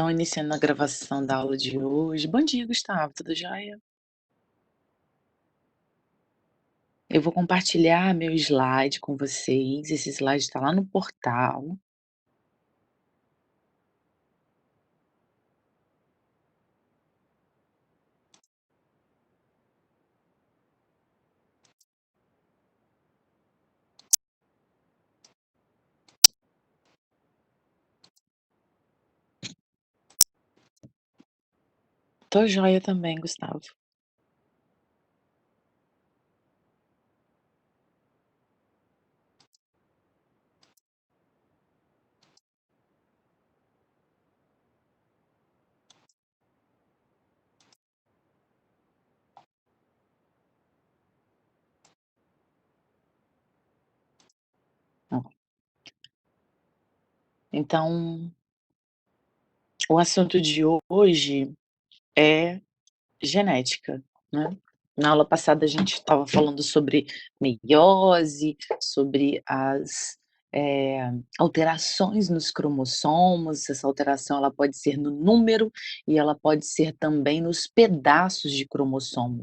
Então, iniciando a gravação da aula de hoje. Bom dia, Gustavo, tudo jóia? Eu vou compartilhar meu slide com vocês. Esse slide está lá no portal. Tô jóia também, Gustavo. Ó, então, o assunto de hoje é genética, né. Na aula passada a gente estava falando sobre meiose, sobre as, alterações nos cromossomos. Essa alteração ela pode ser no número e ela pode ser também nos pedaços de cromossomo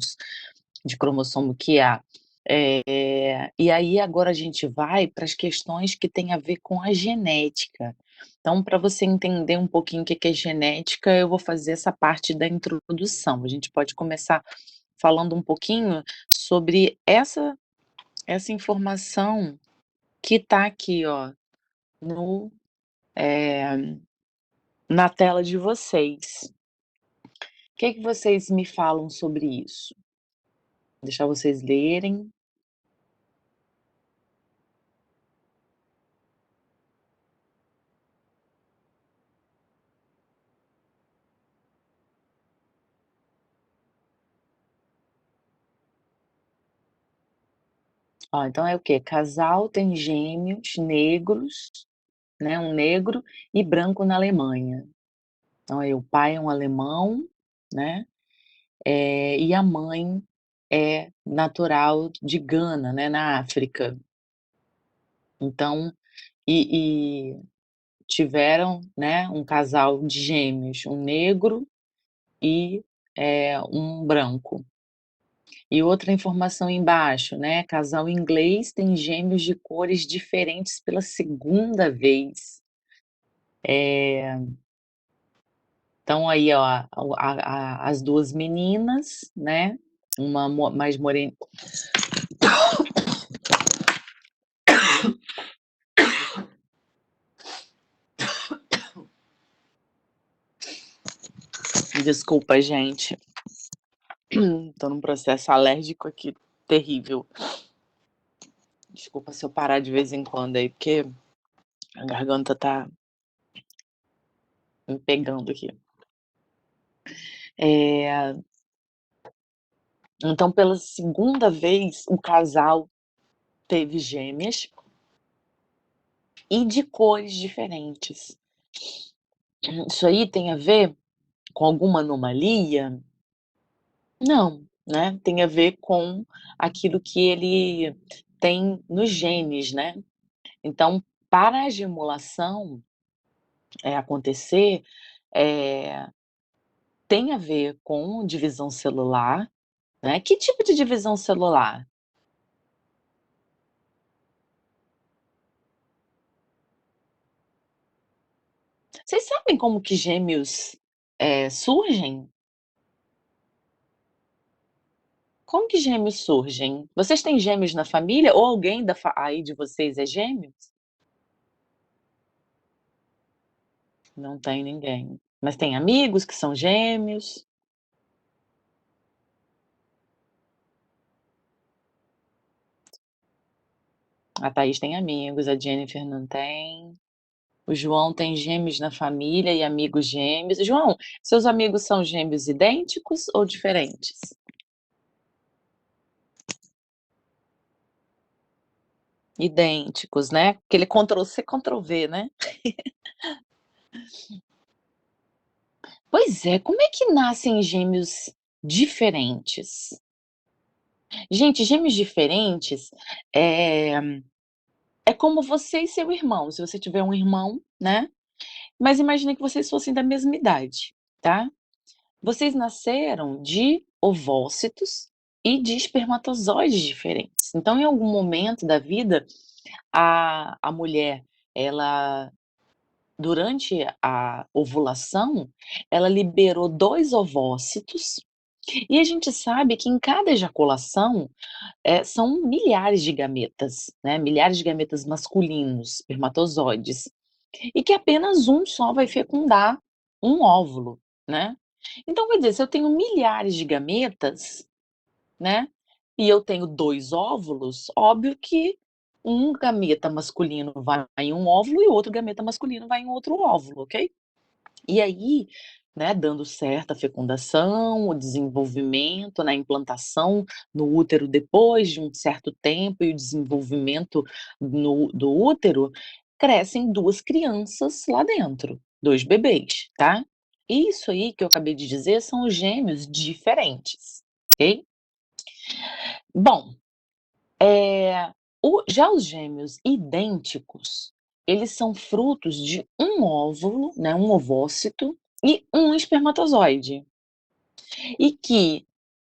que há. E aí agora a gente vai para as questões que têm a ver com a genética. Então, para você entender um pouquinho o que que é genética, eu vou fazer essa parte da introdução. A gente pode começar falando um pouquinho sobre essa informação que está aqui, ó, no, eh, na tela de vocês. O que que vocês me falam sobre isso? Deixar vocês lerem. Ó, então é o quê? Casal tem gêmeos negros, né, um negro e branco na Alemanha. Então aí o pai é um alemão, né, e a mãe é natural de Gana, né, na África. Então e tiveram, né, um casal de gêmeos, um negro e, um branco. E outra informação embaixo, né, casal inglês tem gêmeos de cores diferentes pela segunda vez. Então aí, ó, as 2 meninas, né, uma mais morena. Desculpa, gente, tô num processo alérgico aqui terrível. Desculpa se eu parar de vez em quando aí, porque a garganta tá me pegando aqui. Eh, então pela segunda vez o casal teve gêmeas e de cores diferentes. Isso aí tem a ver com alguma anomalia? Não, né, tem a ver com aquilo que ele tem nos genes, né. Então, para a gemulação, acontecer, eh, tem a ver com divisão celular, né. Que tipo de divisão celular? Vocês sabem como que gêmeos, surgem? Como que gêmeos surgem? Vocês têm gêmeos na família ou alguém da aí de vocês é gêmeos? Não tem ninguém. Mas tem amigos que são gêmeos? A Thaís tem amigos, a Jennifer não tem. O João tem gêmeos na família e amigos gêmeos. João, seus amigos são gêmeos idênticos ou diferentes? Idênticos, né? Aquele Ctrl C, Ctrl V, né? Pois é, como é que nascem gêmeos diferentes? Gente, gêmeos diferentes, é como você e seu irmão. Se você tiver um irmão, né? Mas imagina que vocês fossem da mesma idade, tá? Vocês nasceram de ovócitos e de espermatozoides diferentes. Então, em algum momento da vida, a mulher, ela durante a ovulação, ela liberou 2 ovócitos, e a gente sabe que em cada ejaculação, são milhares de gametas, né, milhares de gametas masculinos, espermatozoides, e que apenas um só vai fecundar um óvulo, né. Então quer dizer, se eu tenho milhares de gametas, né, e eu tenho 2 óvulos, óbvio que um gameta masculino vai em um óvulo e o outro gameta masculino vai em outro óvulo, ok? E aí, né, dando certo a fecundação, o desenvolvimento, né, a implantação no útero depois de um certo tempo e o desenvolvimento do útero, crescem 2 crianças lá dentro, 2 bebês, tá? Isso aí que eu acabei de dizer são os gêmeos diferentes, ok? Bom, já os gêmeos idênticos, eles são frutos de um óvulo, né, um ovócito e um espermatozoide. E que,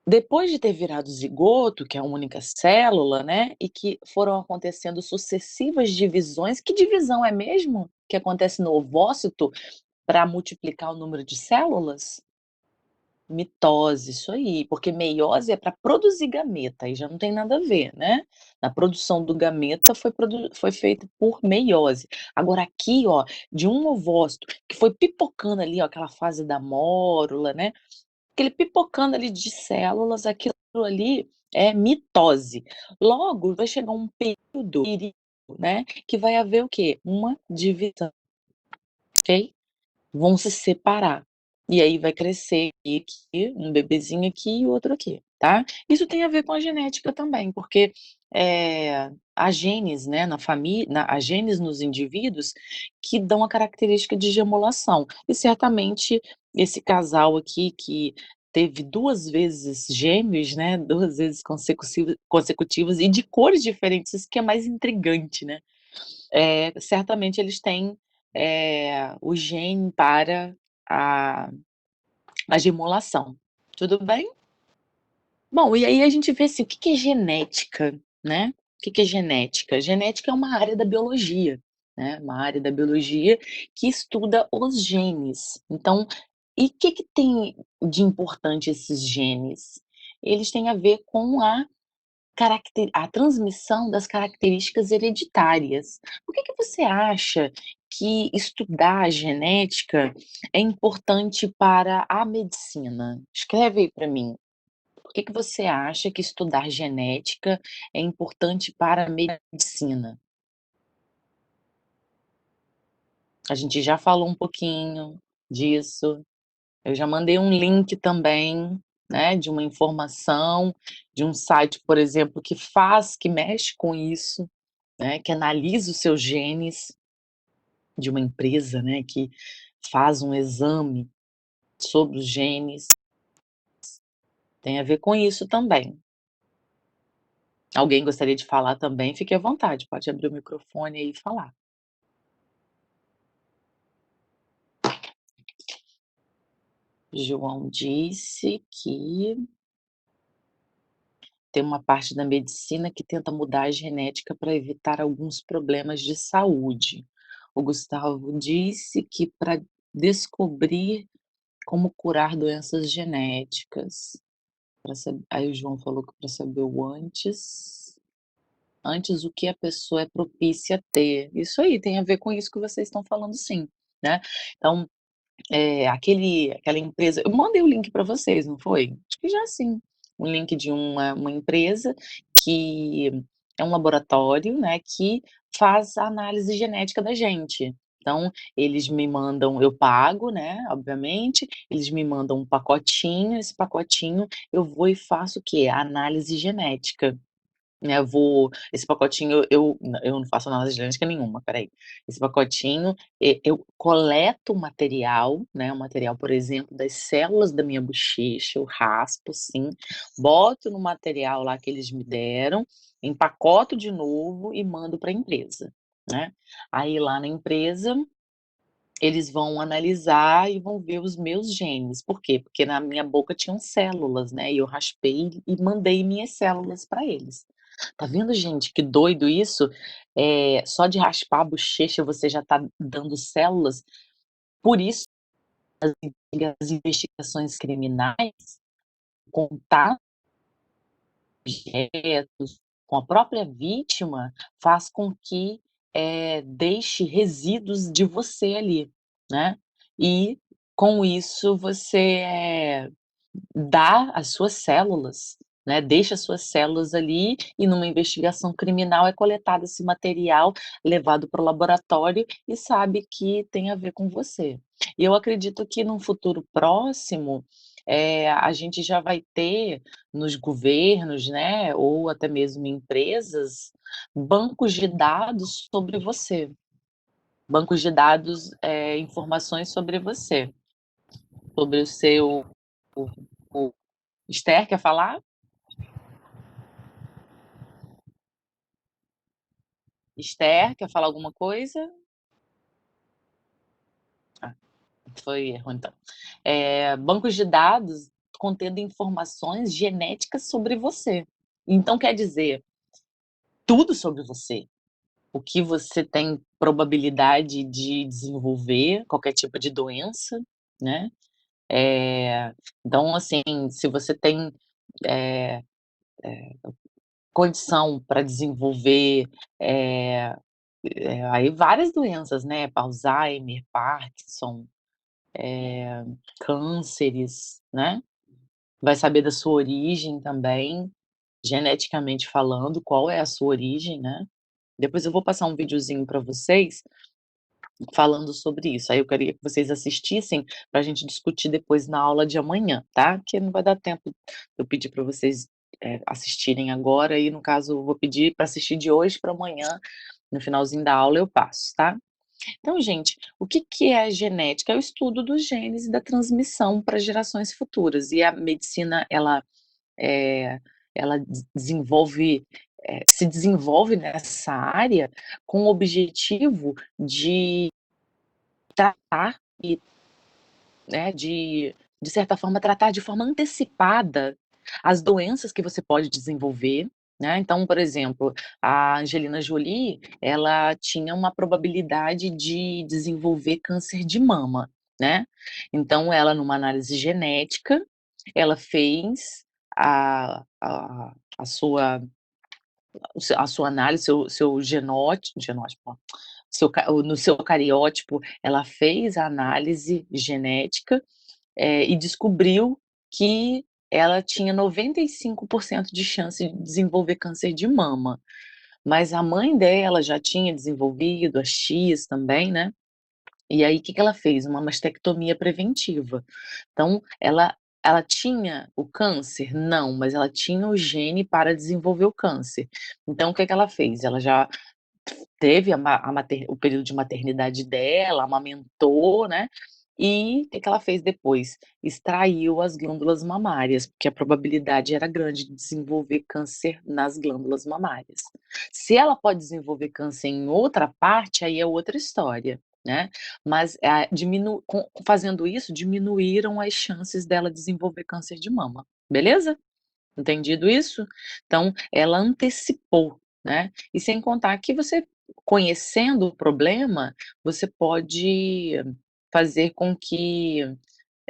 depois de ter virado zigoto, que é uma única célula, né, e que foram acontecendo sucessivas divisões, que divisão é mesmo que acontece no ovócito para multiplicar o número de células? Mitose, isso aí, porque meiose é para produzir gameta, aí já não tem nada a ver, né. A produção do gameta foi feita por meiose. Agora aqui, ó, de um ovócito que foi pipocando ali, ó, aquela fase da mórula, né, aquele pipocando ali de células, aquilo ali é mitose. Logo vai chegar um período, né, que vai haver o quê? Uma divisão, ok? Vão se separar. E aí vai crescer aqui, um bebezinho aqui e outro aqui, tá. Isso tem a ver com a genética também, porque, há genes, né, na família, há genes nos indivíduos que dão a característica de gemulação. E certamente esse casal aqui que teve 2 vezes gêmeos, né, 2 vezes consecutivas e de cores diferentes, isso que é mais intrigante, né. Certamente eles têm, o gene para a a gemulação, tudo bem? Bom, e aí a gente vê assim, o que que é genética, né? O que que é genética? Genética é uma área da biologia, né, uma área da biologia que estuda os genes. Então, e o que que tem de importante esses genes? Eles têm a ver com a transmissão das características hereditárias. Por que que você acha que estudar a genética é importante para a medicina? Escreve aí para mim. Por que que você acha que estudar genética é importante para a medicina? A gente já falou um pouquinho disso. Eu já mandei um link também, né, de uma informação, de um site, por exemplo, que mexe com isso, né, que analisa os seus genes, de uma empresa, né, que faz um exame sobre os genes, tem a ver com isso também. Alguém gostaria de falar também, fique à vontade, pode abrir o microfone aí e falar. João disse que tem uma parte da medicina que tenta mudar a genética para evitar alguns problemas de saúde. O Gustavo disse que para descobrir como curar doenças genéticas. Aí o João falou que para saber o antes o que a pessoa é propícia a ter. Isso aí, tem a ver com isso que vocês estão falando sim, né. Então, aquela empresa eu mandei o link para vocês, não foi? Acho que já sim. Um link de uma empresa que é um laboratório, né, que faz a análise genética da gente. Então, eles me mandam eu pago, né, obviamente, eles me mandam um pacotinho, esse pacotinho eu vou e faço o quê? A análise genética. Né, esse pacotinho eu não faço análise genética nenhuma, espera aí. Esse pacotinho, eu coleto o material, né, o material, por exemplo, das células da minha bochecha, eu raspo assim, boto no material lá que eles me deram, empacoto de novo e mando para a empresa, né. Aí lá na empresa, eles vão analisar e vão ver os meus genes. Por quê? Porque na minha boca tinham células, né, e eu raspei e mandei minhas células para eles. Tá vendo, gente, que doido isso? Só de raspar a bochecha você já tá dando células. Por isso as investigações criminais, contato objetos com a própria vítima, faz com que, deixe resíduos de você ali, né. E com isso você, dá as suas células, né, deixa as suas células ali e numa investigação criminal é coletado esse material, levado para o laboratório e sabe que tem a ver com você. E eu acredito que num futuro próximo, a gente já vai ter nos governos, né, ou até mesmo em empresas, bancos de dados sobre você. Bancos de dados, informações sobre você, sobre o seu o Esther, quer falar? Esther, quer falar alguma coisa? Ah, foi erro então. Bancos de dados contendo informações genéticas sobre você. Então quer dizer, tudo sobre você. O que você tem probabilidade de desenvolver, qualquer tipo de doença, né. Então assim, se você tem, eh, condição para desenvolver, eh aí várias doenças, né, Alzheimer, Parkinson, cânceres, né. Vai saber da sua origem também, geneticamente falando, qual é a sua origem, né. Depois eu vou passar um videozinho para vocês falando sobre isso, aí eu queria que vocês assistissem para a gente discutir depois na aula de amanhã, tá. Porque não vai dar tempo de eu pedir para vocês, assistirem agora e no caso eu vou pedir para assistir de hoje para amanhã, no finalzinho da aula eu passo, tá. Então, gente, o que que é a genética? É o estudo dos genes e da transmissão para gerações futuras. E a medicina, eh, ela desenvolve, se desenvolve nessa área com o objetivo de tratar e, né, de certa forma, tratar de forma antecipada as doenças que você pode desenvolver, né. Então, por exemplo, a Angelina Jolie, ela tinha uma probabilidade de desenvolver câncer de mama, né. Então ela, numa análise genética, ela fez a sua a sua análise, seu genótipo, ó, no seu cariótipo, ela fez a análise genética, e descobriu que ela tinha 95% de chance de desenvolver câncer de mama, mas a mãe dela já tinha desenvolvido, as tias também, né, e aí o que que ela fez? Uma mastectomia preventiva. Então ela tinha o câncer? Não, mas ela tinha o gene para desenvolver o câncer. Então o que que ela fez? Ela já teve o período de maternidade dela, amamentou, né, e o que que ela fez depois? Extraiu as glândulas mamárias, porque a probabilidade era grande de desenvolver câncer nas glândulas mamárias. Se ela pode desenvolver câncer em outra parte, aí é outra história, né, mas, fazendo isso, diminuíram as chances dela desenvolver câncer de mama, beleza? Entendido isso? Então, ela antecipou, né. E sem contar que você, conhecendo o problema, você pode fazer com que,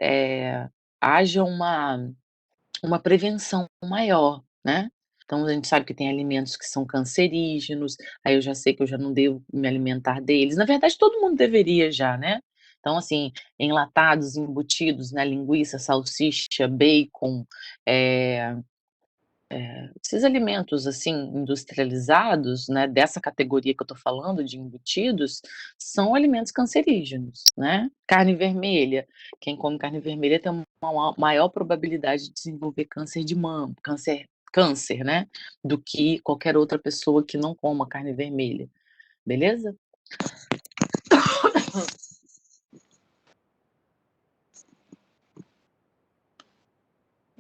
eh, haja uma prevenção maior, né. Então a gente sabe que tem alimentos que são cancerígenos, aí eu já sei que eu já não devo me alimentar deles. Na verdade todo mundo deveria já, né. Então assim, enlatados, embutidos, né, linguiça, salsicha, bacon, eh esses alimentos, assim, industrializados, né, dessa categoria que eu tô falando, de embutidos, são alimentos cancerígenos, né. Carne vermelha, quem come carne vermelha tem uma maior probabilidade de desenvolver câncer de mama, câncer, né, do que qualquer outra pessoa que não coma carne vermelha, beleza?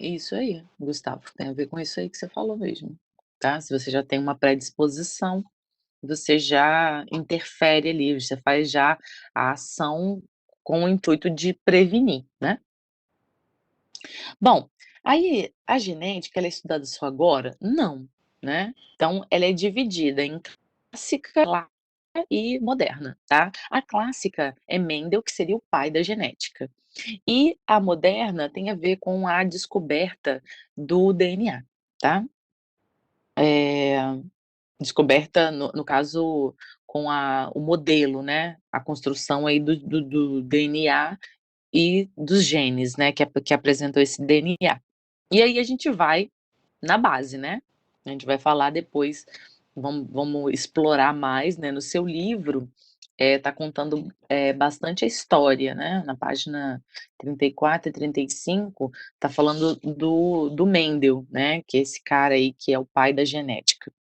Isso aí, Gustavo, tem a ver com isso aí que você falou mesmo, tá. Se você já tem uma predisposição, você já interfere ali, você faz já a ação com o intuito de prevenir, né. Bom, aí a genética ela é estudada só agora? Não, né. Então ela é dividida em clássica e moderna, tá. A clássica é Mendel, que seria o pai da genética, e a moderna tem a ver com a descoberta do DNA, tá. Eh, descoberta no caso com o modelo, né, a construção aí do DNA e dos genes, né, que apresentam esse DNA. E aí a gente vai na base, né, a gente vai falar depois, vamos explorar mais, né, no seu livro, tá contando, bastante a história, né, na página 34 e 35, tá falando do Mendel, né, que é esse cara aí que é o pai da genética.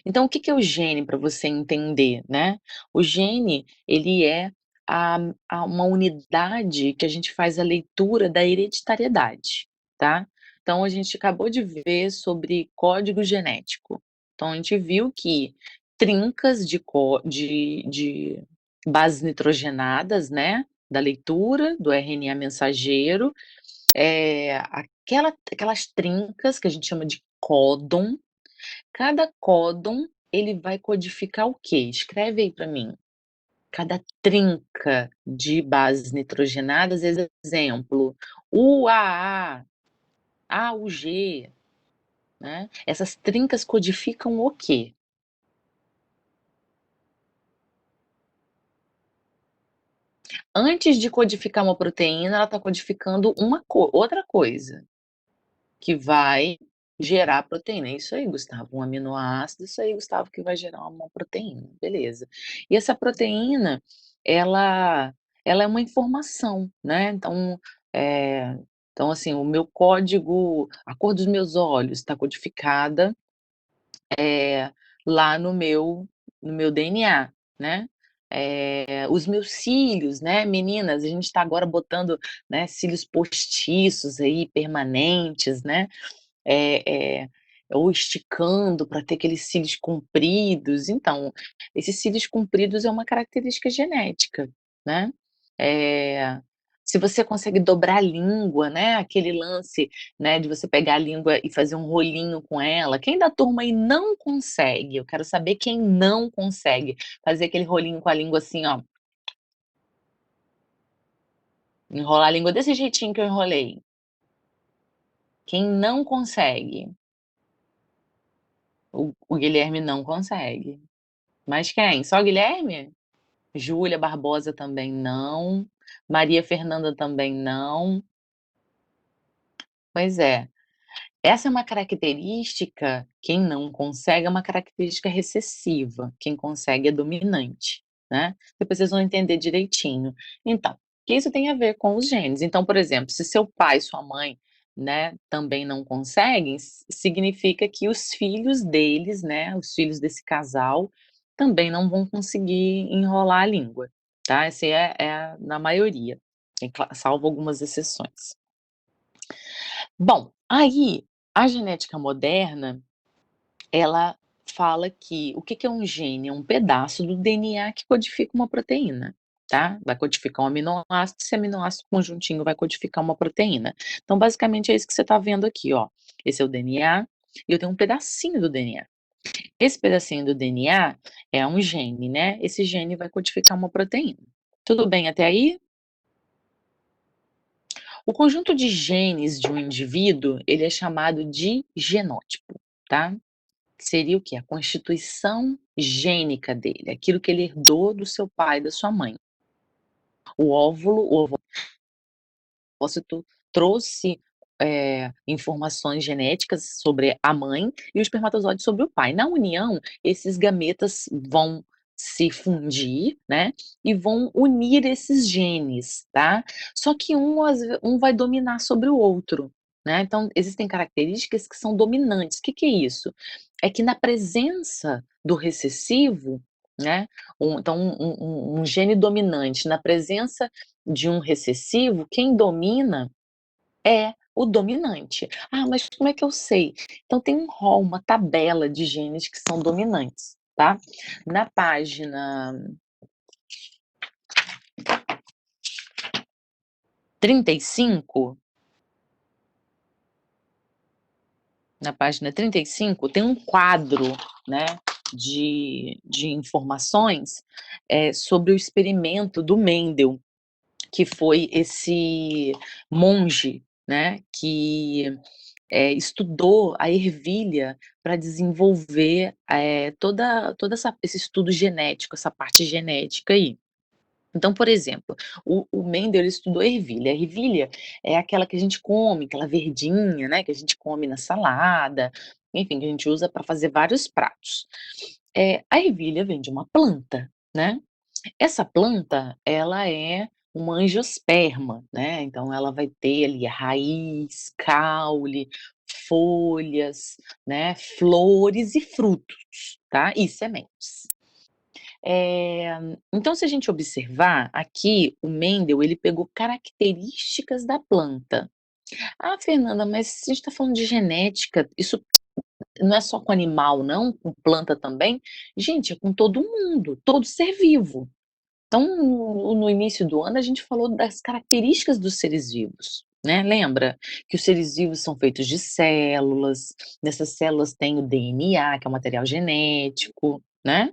Então o que que é o gene para você entender, né? O gene, ele é uma unidade que a gente faz a leitura da hereditariedade, tá? Então a gente acabou de ver sobre código genético. Então a gente viu que trincas de bases nitrogenadas, né, da leitura do RNA mensageiro, aquelas trincas que a gente chama de códon, cada códon, ele vai codificar o quê? Escreve aí para mim. Cada trinca de bases nitrogenadas, exemplo, UAA, AUG, né, essas trincas codificam o quê? Antes de codificar uma proteína, ela está codificando outra coisa. Que vai gerar proteína. É isso aí, Gustavo, um aminoácido, isso aí, Gustavo, que vai gerar uma proteína, beleza. E essa proteína, ela ela é uma informação, né, eh, então, assim, o meu código, a cor dos meus olhos está codificada, lá no meu DNA, né. Os meus cílios, né, meninas, a gente está agora botando, né, cílios postiços aí, permanentes, né, eh eh, ou esticando para ter aqueles cílios compridos. Então, esses cílios compridos é uma característica genética, né. Eh, se você consegue dobrar a língua, né, aquele lance, né, de você pegar a língua e fazer um rolinho com ela, quem da turma aí não consegue? Eu quero saber quem não consegue fazer aquele rolinho com a língua assim, ó, enrolar a língua desse jeitinho que eu enrolei. Quem não consegue? O Guilherme não consegue. Mas quem? Só Guilherme? Júlia Barbosa também não, Maria Fernanda também não. Pois é. Essa é uma característica, quem não consegue é uma característica recessiva, quem consegue é dominante, né. Depois vocês vão entender direitinho. Então, que isso tem a ver com os genes. Então, por exemplo, se seu pai e sua mãe, né, também não conseguem, significa que os filhos deles, né, os filhos desse casal, também não vão conseguir enrolar a língua, tá. Essa é na maioria, salvo algumas exceções. Bom, aí, a genética moderna, ela fala que o que que é um gene? É um pedaço do DNA que codifica uma proteína, tá? Vai codificar um aminoácido, esse aminoácido conjuntinho vai codificar uma proteína. Então, basicamente, é isso que você está vendo aqui, ó. Esse é o DNA, e eu tenho um pedacinho do DNA. Esse pedacinho do DNA é um gene, né? Esse gene vai codificar uma proteína. Tudo bem até aí? O conjunto de genes de um indivíduo, ele é chamado de genótipo, tá? Seria o quê? A constituição gênica dele, aquilo que ele herdou do seu pai e da sua mãe. O ovócito trouxe, informações genéticas sobre a mãe e o espermatozoide sobre o pai. Na união, esses gametas vão se fundir, né, e vão unir esses genes, tá. Só que um vai dominar sobre o outro, né, então existem características que são dominantes. O que que é isso? É que na presença do recessivo, né, um gene dominante na presença de um recessivo, quem domina é o dominante. "Ah, mas como é que eu sei?" Então tem um rol, uma tabela de genes que são dominantes. tá. Na página 35, na página 35 tem um quadro, né, de informações, sobre o experimento do Mendel, que foi esse monge, né, que estudou a ervilha para desenvolver toda esse estudo genético, essa parte genética aí. Então, por exemplo, o Mendel ele estudou ervilha. A ervilha é aquela que a gente come, aquela verdinha, né, que a gente come na salada, enfim, que a gente usa para fazer vários pratos. A ervilha vem de uma planta, né? Essa planta, ela é uma angiosperma, né, então ela vai ter ali a raiz, caule, folhas, né, flores e frutos, tá, e sementes. Eh, então se a gente observar, aqui o Mendel ele pegou características da planta. "Ah, Fernanda, mas a gente está falando de genética, isso não é só com animal não, com planta também?" Gente, é com todo mundo, todo ser vivo. Então, no início do ano, a gente falou das características dos seres vivos, né? Lembra que os seres vivos são feitos de células, nessas células tem o DNA, que é o material genético, né?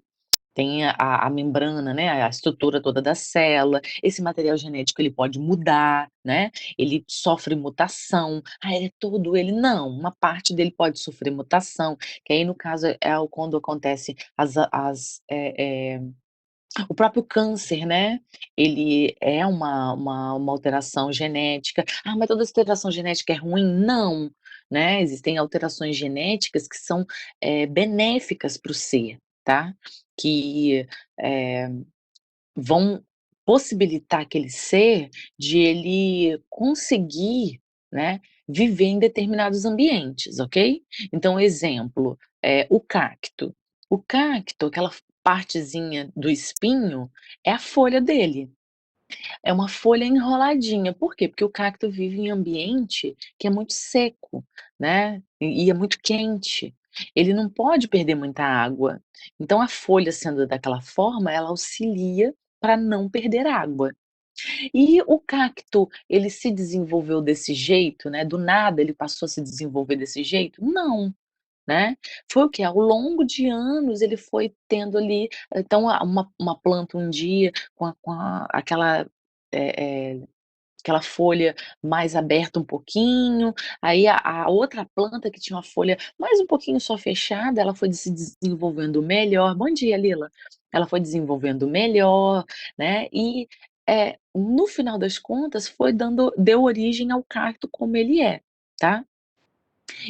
Tem a membrana, né? A estrutura toda da célula. Esse material genético ele pode mudar, né? Ele sofre mutação. Ah, ele é todo ele? Não, uma parte dele pode sofrer mutação, que aí no caso quando acontece o próprio câncer, né, ele é uma alteração genética. "Ah, mas toda alteração genética é ruim?" Não, né, existem alterações genéticas que são, benéficas para o ser, tá, que, eh, vão possibilitar aquele ser de ele conseguir, né, viver em determinados ambientes, ok? Então, exemplo, o cacto. O cacto, aquela partezinha do espinho, é a folha dele. É uma folha enroladinha. Por quê? Porque o cacto vive em ambiente que é muito seco, né, e é muito quente. Ele não pode perder muita água. Então a folha sendo daquela forma, ela auxilia para não perder água. E o cacto, ele se desenvolveu desse jeito, né, do nada ele passou a se desenvolver desse jeito? Não, né. Foi o quê? Ao longo de anos ele foi tendo ali, então uma planta um dia com aquela, eh eh, aquela folha mais aberta um pouquinho, aí a outra planta que tinha uma folha mais um pouquinho só fechada, ela foi se desenvolvendo melhor. Bom dia, Lila. Ela foi desenvolvendo melhor, né, e, no final das contas deu origem ao cacto como ele é, tá.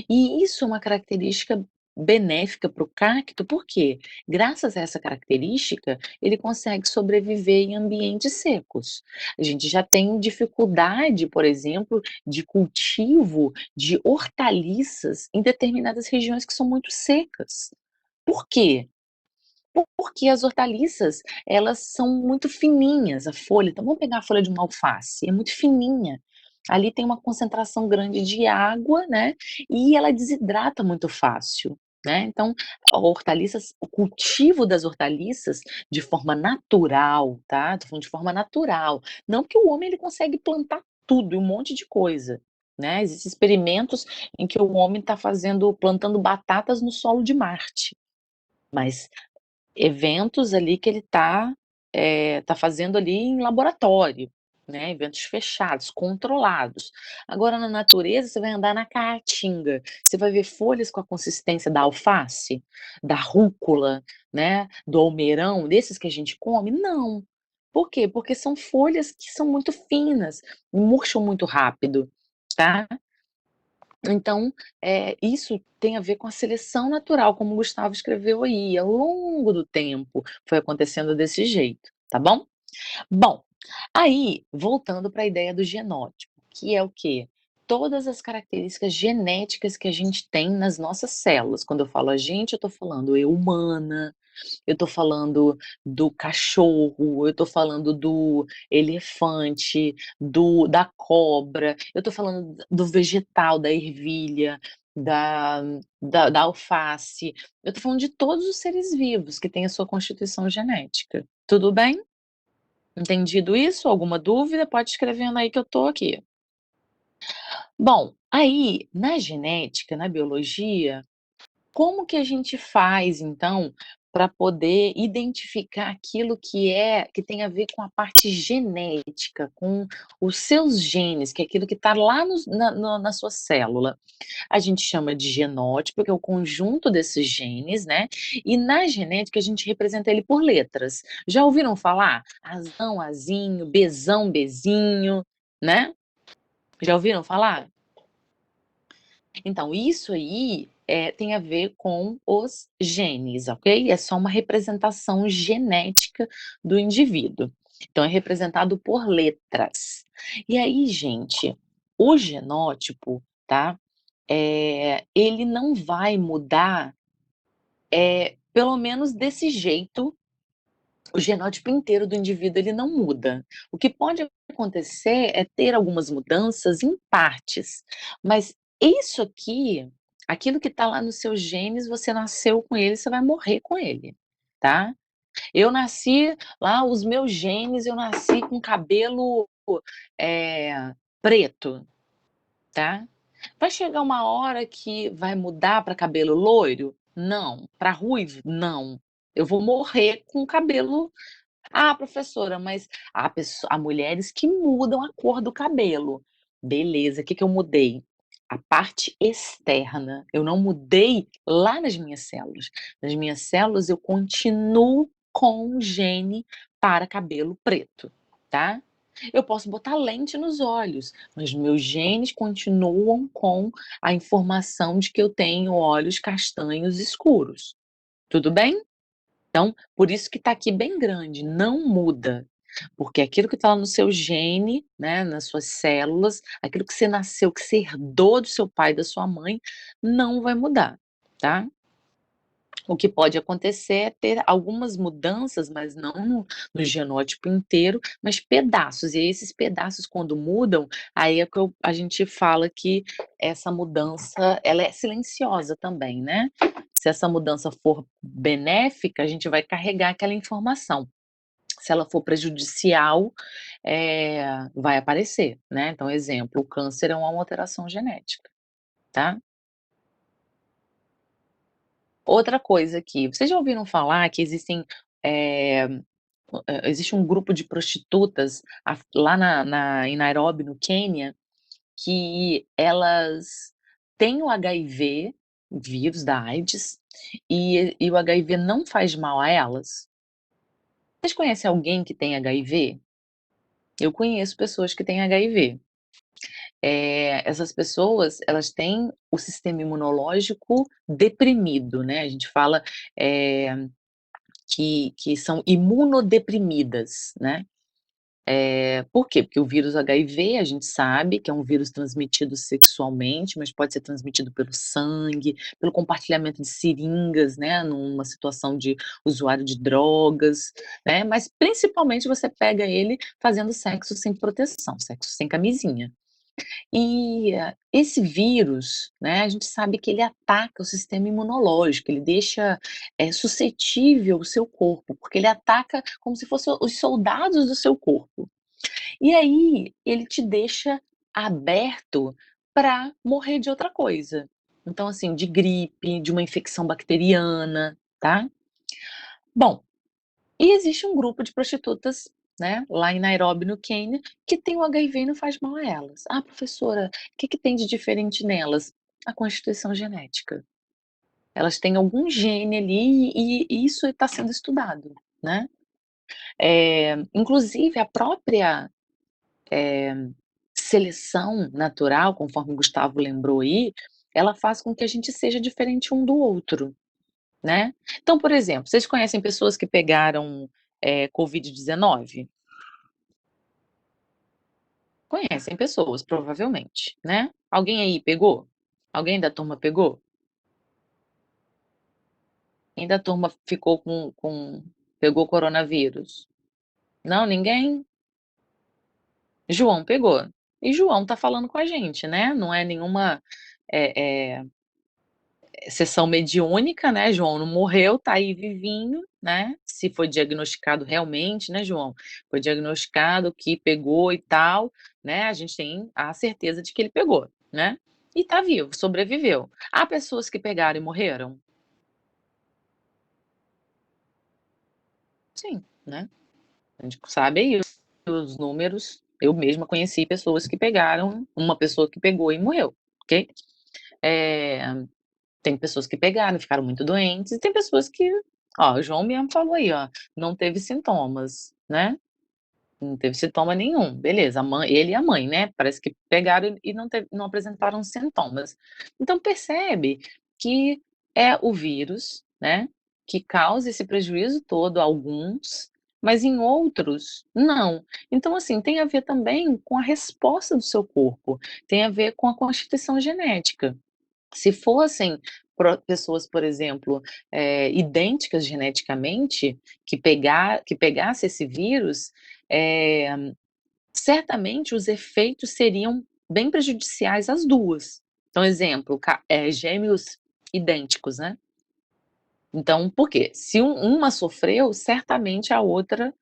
E isso é uma característica benéfica para o cacto, por quê? Graças a essa característica, ele consegue sobreviver em ambientes secos. A gente já tem dificuldade, por exemplo, de cultivo de hortaliças em determinadas regiões que são muito secas. Por quê? Porque as hortaliças, elas são muito fininhas, a folha. Então vamos pegar a folha de uma alface, é muito fininha. Ali tem uma concentração grande de água, né, e ela desidrata muito fácil, né. Então, o cultivo das hortaliças de forma natural, tá, tô falando de forma natural, não que o homem ele consegue plantar tudo e um monte de coisa, né. Existem experimentos em que o homem está plantando batatas no solo de Marte, mas eventos ali que ele tá fazendo ali em laboratório, né, eventos fechados, controlados. Agora na natureza você vai andar na caatinga, você vai ver folhas com a consistência da alface, da rúcula, né, do almeirão, desses que a gente come? Não. Por quê? Porque são folhas que são muito finas, murcham muito rápido, tá. Então, isso tem a ver com a seleção natural, como o Gustavo escreveu aí, ao longo do tempo foi acontecendo desse jeito, tá bom? Bom, aí voltando para a ideia do genótipo, que é o quê? Todas as características genéticas que a gente tem nas nossas células. Quando eu falo a gente, eu estou falando eu humana, eu tô falando do cachorro, eu tô falando do elefante, da cobra, eu tô falando do vegetal, da ervilha, da da alface. Eu tô falando de todos os seres vivos que têm a sua constituição genética. Tudo bem? Entendido isso? Alguma dúvida? Pode escrevendo aí que eu tô aqui. Bom, aí, na genética, na biologia, como que a gente faz então para poder identificar aquilo que tem a ver com a parte genética, com os seus genes, que é aquilo que está lá na sua célula? A gente chama de genótipo, que é o conjunto desses genes, né, e na genética a gente representa ele por letras. Já ouviram falar? Azão, azinho, bezão, bezinho, né? Já ouviram falar? Então, isso aí, tem a ver com os genes, ok? É só uma representação genética do indivíduo. Então, é representado por letras. E aí, gente, o genótipo, tá? Ele não vai mudar, pelo menos desse jeito, o genótipo inteiro do indivíduo ele não muda. O que pode acontecer é ter algumas mudanças em partes, mas isso aqui, aquilo que está lá nos seus genes, você nasceu com ele, você vai morrer com ele, tá? Eu nasci lá, os meus genes, eu nasci com cabelo, preto, tá? Vai chegar uma hora que vai mudar para cabelo loiro? Não. Para ruivo? Não. Eu vou morrer com cabelo. Ah, professora, mas há mulheres que mudam a cor do cabelo. Beleza, o que que eu mudei? A parte externa, eu não mudei lá nas minhas células. Nas minhas células eu continuo com o gene para cabelo preto, tá? Eu posso botar lente nos olhos, mas meus genes continuam com a informação de que eu tenho olhos castanhos escuros. Tudo bem? Então, por isso que está aqui bem grande, não muda, porque aquilo que está lá no seu gene, né, nas suas células, aquilo que você nasceu, que você herdou do seu pai e da sua mãe, não vai mudar, tá? O que pode acontecer é ter algumas mudanças, mas não no genótipo inteiro, mas pedaços. E aí esses pedaços quando mudam, aí é que a gente fala que essa mudança, ela é silenciosa também, né. Se essa mudança for benéfica, a gente vai carregar aquela informação. Se ela for prejudicial, vai aparecer, né. Então exemplo, o câncer é uma alteração genética, tá. Outra coisa aqui, vocês já ouviram falar que eh existe um grupo de prostitutas lá em Nairobi, no Quênia, que elas têm o HIV, o vírus da AIDS, e o HIV não faz mal a elas? Vocês conhecem alguém que tem HIV? Eu conheço pessoas que têm HIV. Essas pessoas, elas têm o sistema imunológico deprimido, né, a gente fala, que são imunodeprimidas, né. Por quê? Porque o vírus HIV, a gente sabe que é um vírus transmitido sexualmente, mas pode ser transmitido pelo sangue, pelo compartilhamento de seringas, né, numa situação de usuário de drogas, né, mas principalmente você pega ele fazendo sexo sem proteção, sexo sem camisinha. E esse vírus, né, a gente sabe que ele ataca o sistema imunológico, ele deixa, suscetível o seu corpo, porque ele ataca como se fossem os soldados do seu corpo. E aí, ele te deixa aberto para morrer de outra coisa. Então, assim, de gripe, de uma infecção bacteriana, tá. Bom, e existe um grupo de prostitutas, né, lá em Nairobi, no Quênia, que tem o HIV e não faz mal a elas. "Ah, professora, o que que tem de diferente nelas?" A constituição genética. Elas têm algum gene ali e isso está sendo estudado, né. Inclusive a própria seleção natural, conforme o Gustavo lembrou aí, ela faz com que a gente seja diferente um do outro, né. Então, por exemplo, vocês conhecem pessoas que pegaram, Covid-19? Conhecem pessoas, provavelmente, né. Alguém aí pegou? Alguém da turma pegou? Quem da turma ficou com pegou coronavírus? Não, ninguém? João pegou. E João tá falando com a gente, né, não é nenhuma, sessão mediúnica, né, João não morreu, tá aí vivinho, né, se foi diagnosticado realmente, né, João, foi diagnosticado que pegou e tal, né, a gente tem a certeza de que ele pegou, né, e tá vivo, sobreviveu. Há pessoas que pegaram e morreram? Sim, né, a gente sabe aí os números, eu mesma conheci pessoas que pegaram, uma pessoa que pegou e morreu, ok. Eh, Tem pessoas que pegaram, ficaram muito doentes, e tem pessoas que, ó, o João mesmo falou aí, ó, não teve sintomas, né, não teve sintoma nenhum, beleza, a mãe ele e a mãe, né, parece que pegaram e não apresentaram sintomas. Então percebe que é o vírus, né, que causa esse prejuízo todo a alguns, mas em outros não. Então, assim, tem a ver também com a resposta do seu corpo, tem a ver com a constituição genética. Se fossem pessoas, por exemplo, idênticas geneticamente, que pegasse esse vírus, eh, certamente os efeitos seriam bem prejudiciais às 2. Então, exemplo, gêmeos idênticos, né. Então, por quê? Se uma sofreu, certamente a outra,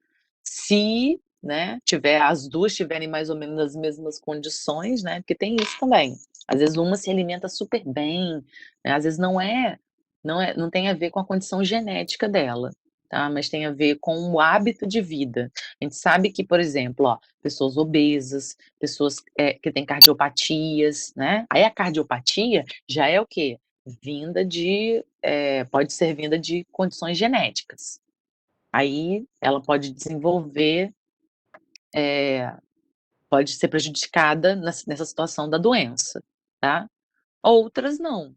se, né, tiver as 2 tiverem mais ou menos as mesmas condições, né, porque tem isso também. Às vezes uma se alimenta super bem, né, às vezes não tem a ver com a condição genética dela, tá, mas tem a ver com o hábito de vida. A gente sabe que, por exemplo, ó, pessoas obesas, pessoas, que têm cardiopatias, né, aí a cardiopatia já é o quê? Vinda de, pode ser vinda de condições genéticas. Aí ela pode desenvolver, eh, pode ser prejudicada nessa situação da doença, tá. Outras não.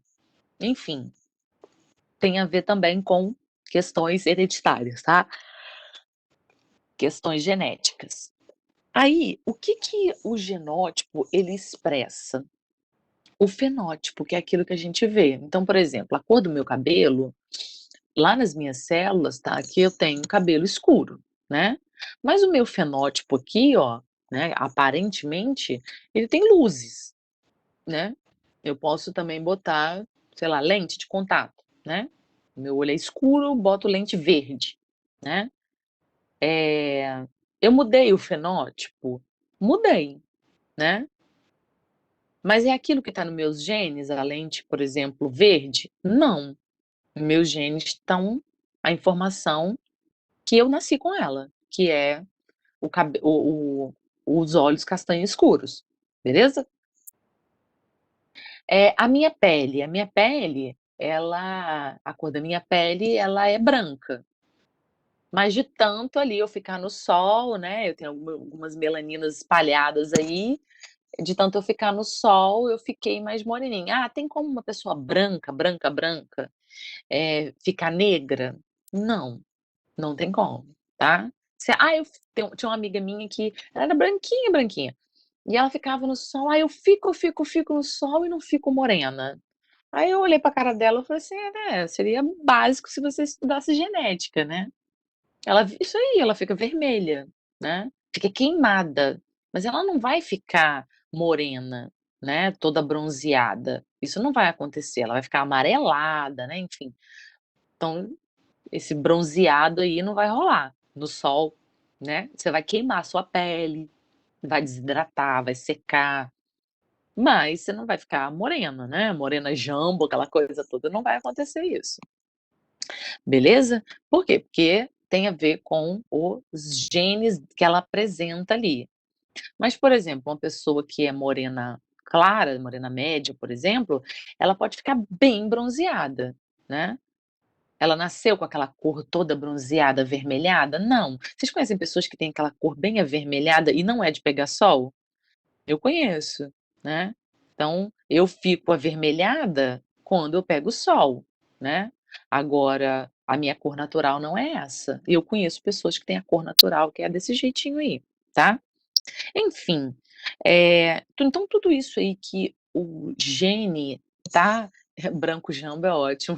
Enfim, tem a ver também com questões hereditárias, tá, questões genéticas. Aí, o que que o genótipo ele expressa? O fenótipo, que é aquilo que a gente vê. Então, por exemplo, a cor do meu cabelo, lá nas minhas células, tá, aqui eu tenho cabelo escuro, né, mas o meu fenótipo aqui, ó, né, aparentemente, ele tem luzes, né. Eu posso também botar, sei lá, lente de contato, né. Meu olho é escuro, boto lente verde, né. Eu mudei o fenótipo? Mudei, né. Mas é aquilo que está nos meus genes, a lente, por exemplo, verde? Não. Meus genes estão a informação que eu nasci com ela, que é o cabe os olhos castanho escuros, beleza? A minha pele, a cor da minha pele, ela é branca, mas de tanto ali eu ficar no sol, né, eu tenho algumas melaninas espalhadas aí, de tanto eu ficar no sol, eu fiquei mais moreninha. Ah, tem como uma pessoa branca, branca, branca, ficar negra? Não. Não tem como, tá. Se ah, eu tinha uma amiga minha que ela era branquinha, branquinha, e ela ficava no sol: "Ah, eu fico no sol e não fico morena". Aí eu olhei pra cara dela e falei assim: "É, né, seria básico se você estudasse genética, né". Isso aí, ela fica vermelha, né, fica queimada, mas ela não vai ficar morena, né, toda bronzeada, isso não vai acontecer, ela vai ficar amarelada, né, enfim. Então esse bronzeado aí não vai rolar no sol, né, você vai queimar a sua pele, vai desidratar, vai secar, mas você não vai ficar morena, né, morena jambo, aquela coisa toda, não vai acontecer isso, beleza? Por quê? Porque tem a ver com os genes que ela apresenta ali. Mas, por exemplo, uma pessoa que é morena clara, morena média, por exemplo, ela pode ficar bem bronzeada, né. Ela nasceu com aquela cor toda bronzeada, avermelhada? Não. Vocês conhecem pessoas que têm aquela cor bem avermelhada e não é de pegar sol? Eu conheço, né. Então, eu fico avermelhada quando eu pego sol, né. Agora, a minha cor natural não é essa. E eu conheço pessoas que têm a cor natural que é desse jeitinho aí, tá. Enfim, então tudo isso aí que o gene tá branco jambo é ótimo.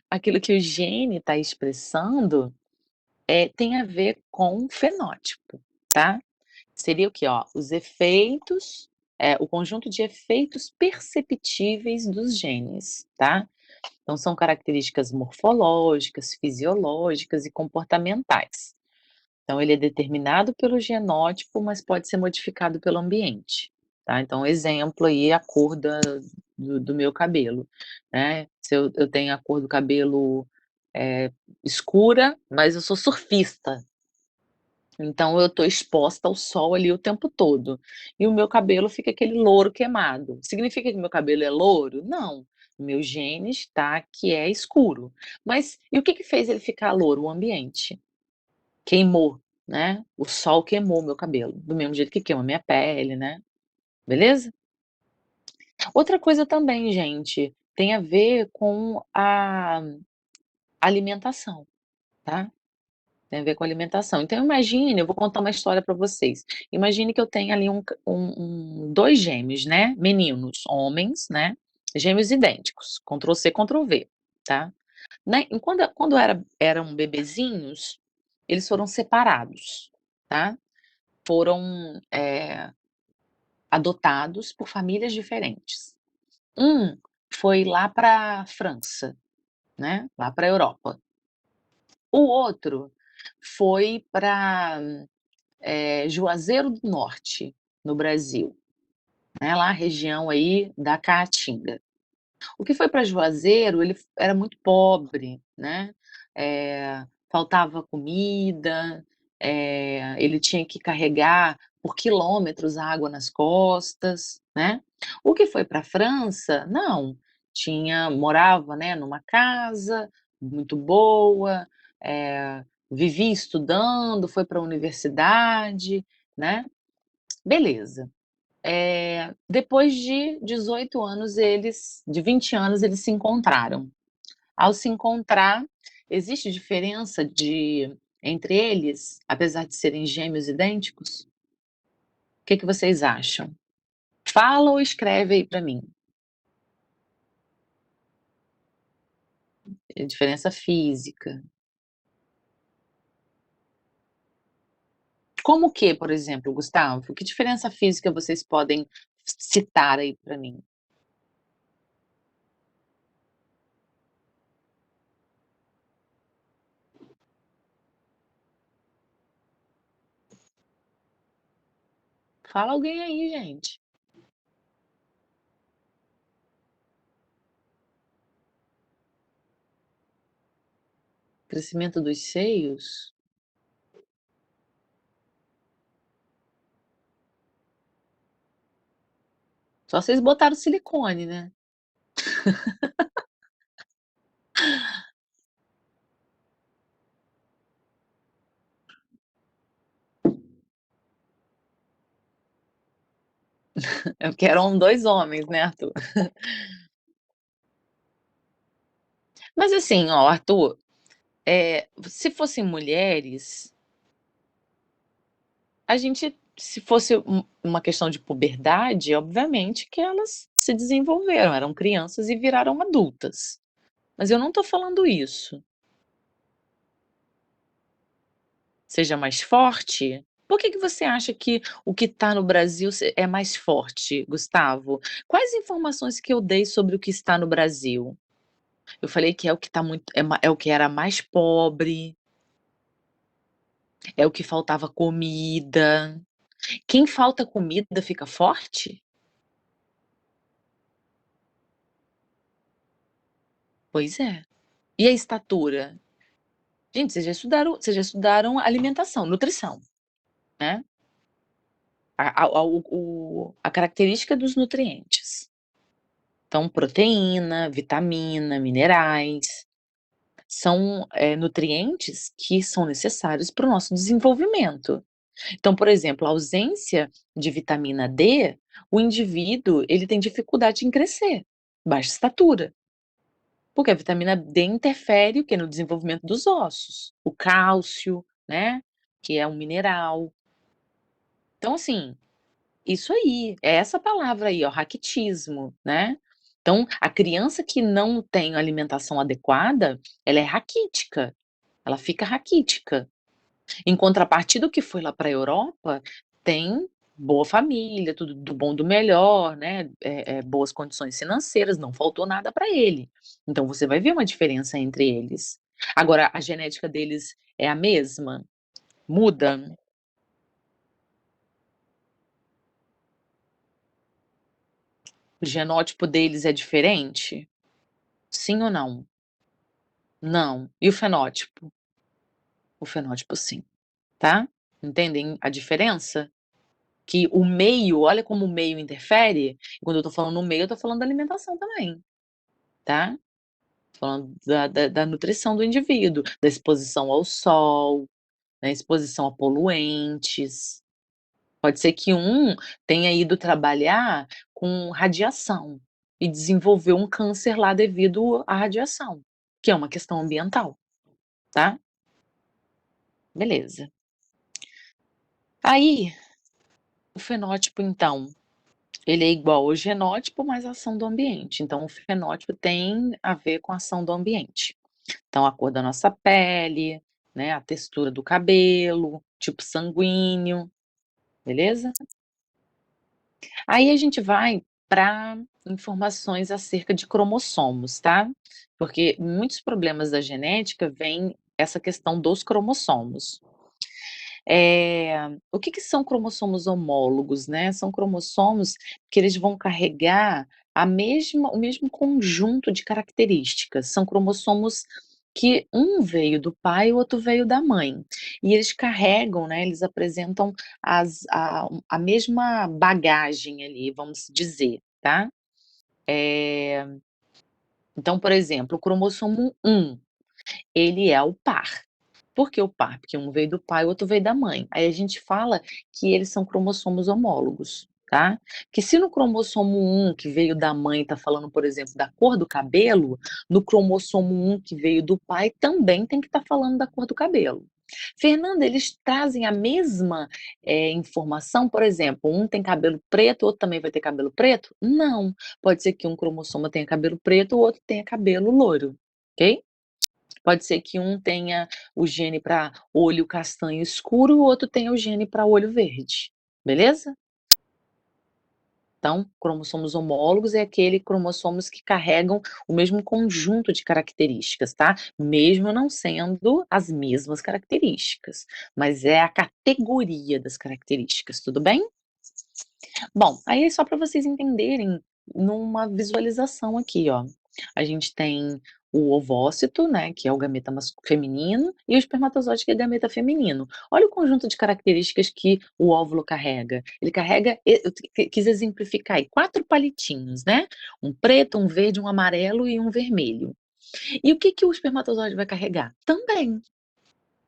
Aquilo que o gene está expressando, tem a ver com o fenótipo, tá. Seria o quê, ó, os efeitos, o conjunto de efeitos perceptíveis dos genes, tá? Então são características morfológicas, fisiológicas e comportamentais. Então ele é determinado pelo genótipo, mas pode ser modificado pelo ambiente, tá. Então exemplo aí, a cor do meu cabelo, né, se eu tenho a cor do cabelo, escura, mas eu sou surfista, então eu estou exposta ao sol ali o tempo todo, e o meu cabelo fica aquele louro queimado. Significa que meu cabelo é louro? Não, o meu gene está que é escuro. Mas e o que que fez ele ficar louro? O ambiente. Queimou, né, o sol queimou meu cabelo, do mesmo jeito que queima minha pele, né, beleza? Outra coisa também, gente, tem a ver com a alimentação, tá? Tem a ver com alimentação. Então imagine, eu vou contar uma história para vocês. Imagine que eu tenho ali 2 gêmeos, né, meninos, homens, né, gêmeos idênticos, Ctrl C, Ctrl V, tá? Né, e quando eram bebezinhos, eles foram separados, tá? Foram, adotados por famílias diferentes. Um foi lá pra França, né, lá pra Europa. O outro foi pra, Juazeiro do Norte, no Brasil, né, lá a região aí da Caatinga. O que foi para Juazeiro, ele era muito pobre, né, faltava comida, ele tinha que carregar por quilômetros água nas costas, né. O que foi para a França, não, morava, né, numa casa muito boa, vivia estudando, foi para a universidade, né, beleza. Depois de 18 anos de 20 anos eles se encontraram. Ao se encontrar, existe diferença entre eles, apesar de serem gêmeos idênticos? O que que vocês acham? Fala ou escreve aí para mim. Diferença física. Como que, por exemplo, Gustavo? Que diferença física vocês podem citar aí para mim? Fala alguém aí, gente. Crescimento dos seios? Só vocês botaram silicone, né? É porque eram 2 homens, né, Arthur? Mas assim, ó, Arthur, se fossem mulheres, a gente se fosse uma questão de puberdade, obviamente que elas se desenvolveram, eram crianças e viraram adultas. Mas eu não tô falando isso. Seja mais forte? Por que que você acha que o que está no Brasil é mais forte, Gustavo? Quais informações que eu dei sobre o que está no Brasil? Eu falei que é o que tá muito é o que era mais pobre, é o que faltava comida. Quem falta comida fica forte? Pois é. E a estatura? Gente, vocês já estudaram alimentação, nutrição, né? A característica dos nutrientes. Então, proteína, vitamina, minerais, são, nutrientes que são necessários para o nosso desenvolvimento. Então, por exemplo, a ausência de vitamina D, o indivíduo, ele tem dificuldade em crescer, baixa estatura, porque a vitamina D interfere o quê? No desenvolvimento dos ossos, o cálcio, né, que é um mineral. Então, assim, isso aí, é essa palavra aí, ó, raquitismo, né. Então, a criança que não tem alimentação adequada, ela é raquítica, ela fica raquítica. Em contrapartida, o que foi lá para a Europa tem boa família, tudo do bom do melhor, né, boas condições financeiras, não faltou nada para ele. Então você vai ver uma diferença entre eles. Agora a genética deles é a mesma? Muda? O genótipo deles é diferente? Sim ou não? Não. E o fenótipo? O fenótipo sim, tá? Entendem a diferença? Que o meio, olha como o meio interfere. Quando eu tô falando no meio, eu tô falando da alimentação também, tá? Tô falando da nutrição do indivíduo, da exposição ao sol, da exposição a poluentes. Pode ser que um tenha ido trabalhar com radiação e desenvolveu um câncer lá devido à radiação, que é uma questão ambiental, tá? Beleza. Aí, o fenótipo então, ele é igual ao genótipo mais a ação do ambiente, então o fenótipo tem a ver com a ação do ambiente. Então a cor da nossa pele, né, a textura do cabelo, tipo sanguíneo, beleza? Aí a gente vai para informações acerca de cromossomos, tá? Porque muitos problemas da genética vêm essa questão dos cromossomos. O que que são cromossomos homólogos, né? São cromossomos que eles vão carregar o mesmo conjunto de características. São cromossomos que um veio do pai, o outro veio da mãe. E eles carregam, né, eles apresentam a mesma bagagem ali, vamos dizer, tá? Eh, então, por exemplo, o cromossomo 1, ele é o par. Por que o par? Porque um veio do pai, o outro veio da mãe. Aí a gente fala que eles são cromossomos homólogos, tá? Que se no cromossomo 1 que veio da mãe está falando, por exemplo, da cor do cabelo, no cromossomo 1 que veio do pai também tem que estar falando da cor do cabelo. Fernanda, eles trazem a mesma, informação? Por exemplo, um tem cabelo preto, o outro também vai ter cabelo preto? Não, pode ser que um cromossomo tenha cabelo preto, o outro tenha cabelo loiro, ok? Pode ser que um tenha o gene para olho castanho escuro, o outro tenha o gene para olho verde, beleza? Então, cromossomos homólogos é aquele cromossomos que carregam o mesmo conjunto de características, tá? Mesmo não sendo as mesmas características, mas é a categoria das características, tudo bem? Bom, aí é só para vocês entenderem numa visualização aqui, ó. A gente tem o ovócito, né, que é o gameta feminino, e o espermatozoide, que é gameta feminino. Olha o conjunto de características que o óvulo carrega. Ele carrega, eu quis exemplificar aí, 4 palitinhos, né? Um preto, um verde, um amarelo e um vermelho. E o que que o espermatozoide vai carregar? Também,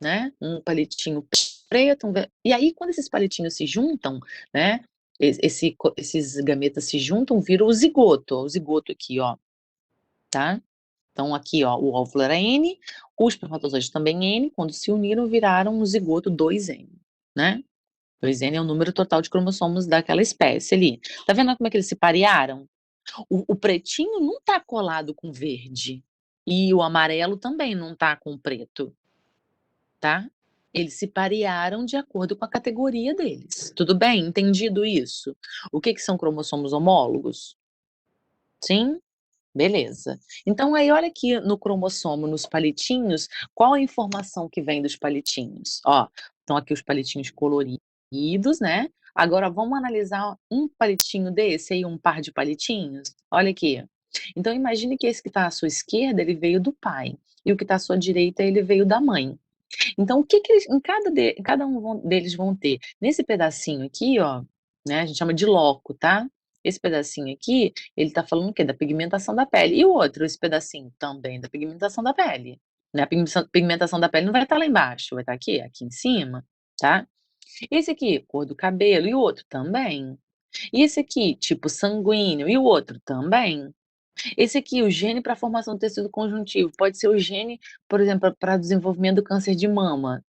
né, um palitinho preto, e aí quando esses palitinhos se juntam, né, esses gametas se juntam, vira o zigoto aqui, ó, tá. Então aqui, ó, o óvulo era N, o espermatozoide também N, quando se uniram viraram um zigoto 2N, né. 2N é o número total de cromossomos daquela espécie ali. Tá vendo como é que eles se parearam? O pretinho não tá colado com o verde, e o amarelo também não tá com o preto. Tá? Eles se parearam de acordo com a categoria deles. Tudo bem? Entendido isso? O que que são cromossomos homólogos? Sim? Beleza. Então aí olha aqui no cromossomo, nos palitinhos, qual a informação que vem dos palitinhos? Ó, estão aqui os palitinhos coloridos, né. Agora vamos analisar um palitinho desse aí, um par de palitinhos? Olha aqui. Então imagine que esse que está à sua esquerda, ele veio do pai, e o que está à sua direita, ele veio da mãe. Então o que que eles em cada um deles vão ter, nesse pedacinho aqui, ó, né, a gente chama de loco, tá. Esse pedacinho aqui, ele tá falando o quê? Da pigmentação da pele. E o outro, esse pedacinho? Também da pigmentação da pele, né, a pigmentação da pele não vai estar lá embaixo, vai estar aqui? Aqui em cima, tá. Esse aqui, cor do cabelo, e o outro? Também. E esse aqui, tipo sanguíneo, e o outro? Também. Esse aqui, o gene para a formação do tecido conjuntivo, pode ser o gene, por exemplo, para desenvolvimento do câncer de mama,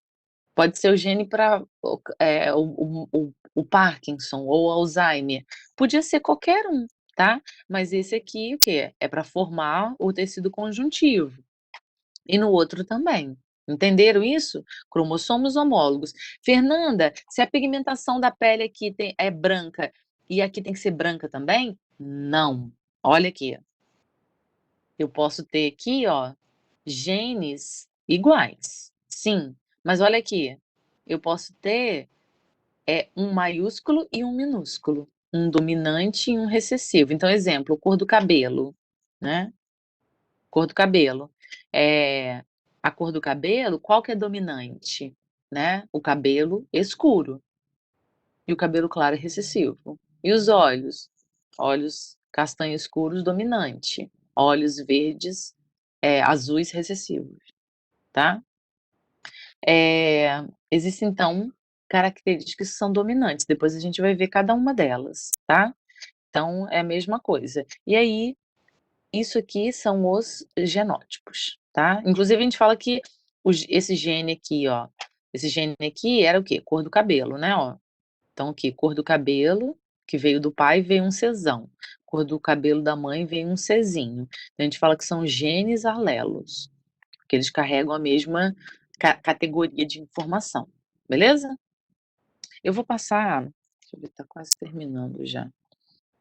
pode ser o gene para o Parkinson ou o Alzheimer, podia ser qualquer um, tá. Mas esse aqui o quê? É para formar o tecido conjuntivo, e no outro também. Entenderam isso? Cromossomos homólogos. Fernanda, se a pigmentação da pele aqui é branca e aqui tem que ser branca também? Não. Olha aqui, eu posso ter aqui, ó, genes iguais, sim, mas olha aqui, eu posso ter um maiúsculo e um minúsculo, um dominante e um recessivo. Então, exemplo, cor do cabelo, né? Cor do cabelo. A cor do cabelo, qual que é dominante, né? O cabelo escuro e o cabelo claro é recessivo. E os olhos? Olhos castanho escuros dominante, olhos verdes, azuis recessivos, tá? Existem então características que são dominantes, depois a gente vai ver cada uma delas, tá? Então é a mesma coisa. E aí, isso aqui são os genótipos, tá? Inclusive a gente fala que esse gene aqui, ó, esse gene aqui era o quê? Cor do cabelo, né, ó. Então aqui, cor do cabelo, que veio do pai, veio um Czão. Cor do cabelo da mãe veio um Czinho. Então a gente fala que são genes alelos, que eles carregam a mesma categoria de informação, beleza? Eu vou passar, deixa eu ver, tá quase terminando já.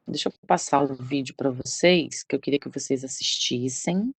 Deixa eu passar o vídeo para vocês, que eu queria que vocês assistissem.